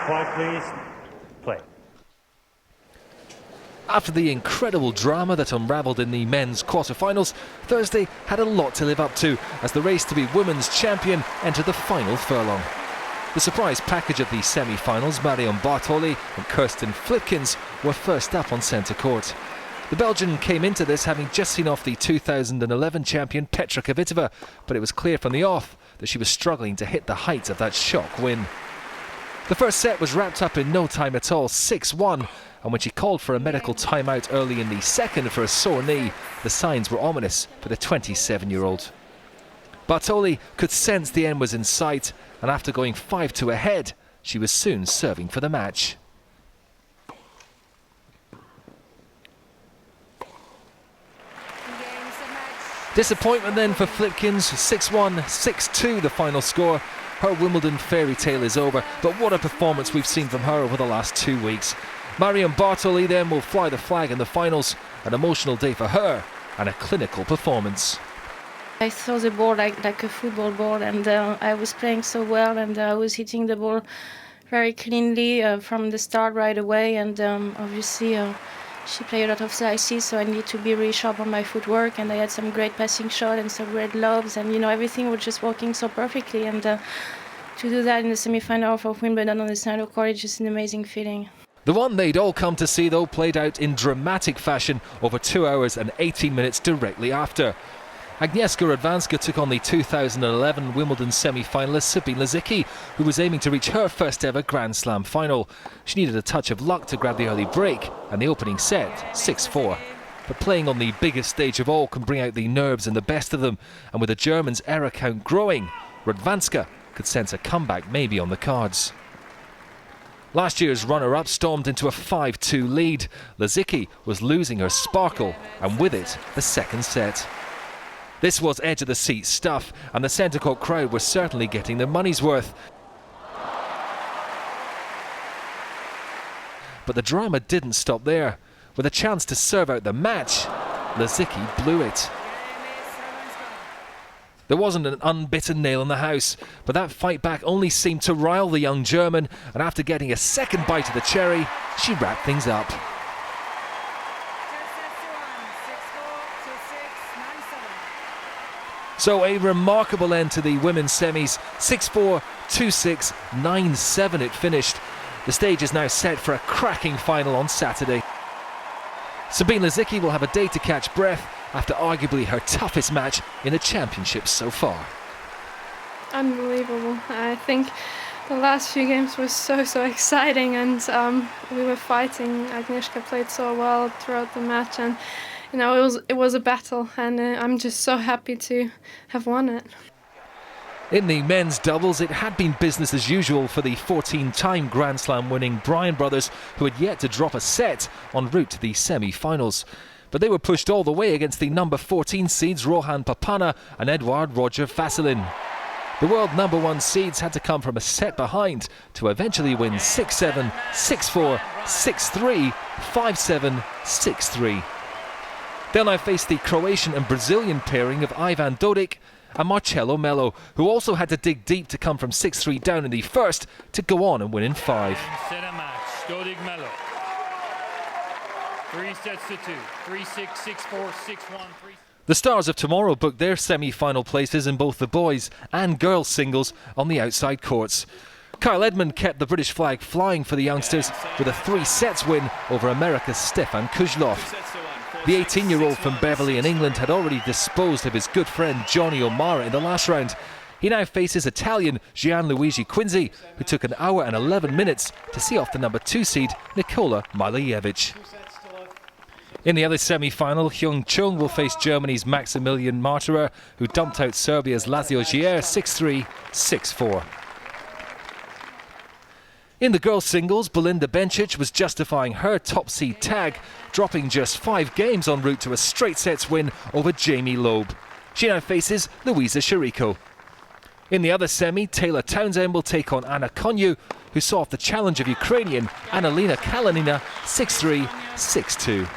Quiet, please. Play. After the incredible drama that unravelled in the men's quarter-finals, Thursday had a lot to live up to as the race to be women's champion entered the final furlong. The surprise package of the semi-finals, Marion Bartoli and Kirsten Flipkens, were first up on centre court. The Belgian came into this having just seen off the 2011 champion Petra Kvitova, but it was clear from the off that she was struggling to hit the heights of that shock win. The first set was wrapped up in no time at all, 6-1, and when she called for a medical timeout early in the second for a sore knee, the signs were ominous for the 27-year-old. Bartoli could sense the end was in sight, and after going 5-2 ahead, she was soon serving for the match. Disappointment then for Flipkens, 6-1, 6-2 the final score. Her Wimbledon fairy tale is over, but what a performance we've seen from her over the last 2 weeks. Marion Bartoli then will fly the flag in the finals, an emotional day for her and a clinical performance. I saw the ball like a football ball, and I was playing so well, and I was hitting the ball very cleanly from the start right away, and obviously she played a lot of slices, so I need to be really sharp on my footwork, and I had some great passing shot and some great loves, and everything was just working so perfectly, and to do that in the semi-final of Wimbledon on the center court is just an amazing feeling. The one they'd all come to see, though, played out in dramatic fashion over 2 hours and 18 minutes directly after. Agnieszka Radwanska took on the 2011 Wimbledon semi-finalist Sabine Lisicki, who was aiming to reach her first ever Grand Slam final. She needed a touch of luck to grab the early break, and the opening set, 6-4. But playing on the biggest stage of all can bring out the nerves in the best of them, and with the Germans' error count growing, Radwanska could sense a comeback maybe on the cards. Last year's runner-up stormed into a 5-2 lead. Lisicki was losing her sparkle, and with it, the second set. This was edge-of-the-seat stuff, and the centre court crowd were certainly getting their money's worth. But the drama didn't stop there. With a chance to serve out the match, Lisicki blew it. There wasn't an unbitten nail in the house, but that fight back only seemed to rile the young German, and after getting a second bite of the cherry, she wrapped things up. So a remarkable end to the women's semis, 6-4, 2-6, 9-7 it finished. The stage is now set for a cracking final on Saturday. Sabine Lisicki will have a day to catch breath after arguably her toughest match in the championship so far. Unbelievable. I think the last few games were so exciting, and we were fighting. Agnieszka played so well throughout the match, and it was a battle, and I'm just so happy to have won it. In the men's doubles, it had been business as usual for the 14-time Grand Slam winning Bryan brothers, who had yet to drop a set en route to the semi-finals. But they were pushed all the way against the number 14 seeds Rohan Papana and Edouard Roger Vasselin. The world number 1 seeds had to come from a set behind to eventually win 6-7, 6-4, 6-3, 5-7, 6-3. They'll now face the Croatian and Brazilian pairing of Ivan Dodig and Marcelo Melo, who also had to dig deep to come from 6-3 down in the first to go on and win in 5. Dodig Melo. 3 sets to 2. 3-6, 6-4, 6-1, 3. The stars of tomorrow booked their semi-final places in both the boys and girls singles on the outside courts. Kyle Edmund kept the British flag flying for the youngsters with a 3-sets win over America's Stefan Kozlov. The 18-year-old from Beverley in England had already disposed of his good friend Johnny O'Mara in the last round. He now faces Italian Gianluigi Quinzi, who took an hour and 11 minutes to see off the number 2 seed Nikola Malejevich. In the other semi-final, Hyung Chung will face Germany's Maximilian Marterer, who dumped out Serbia's Lazio Gier 6-3, 6-4. In the girls' singles, Belinda Bencic was justifying her top seed tag, dropping just 5 games en route to a straight sets win over Jamie Loeb. She now faces Luisa Chirico. In the other semi, Taylor Townsend will take on Anna Konyu, who saw off the challenge of Ukrainian Annalina Kalinina 6-3, 6-2.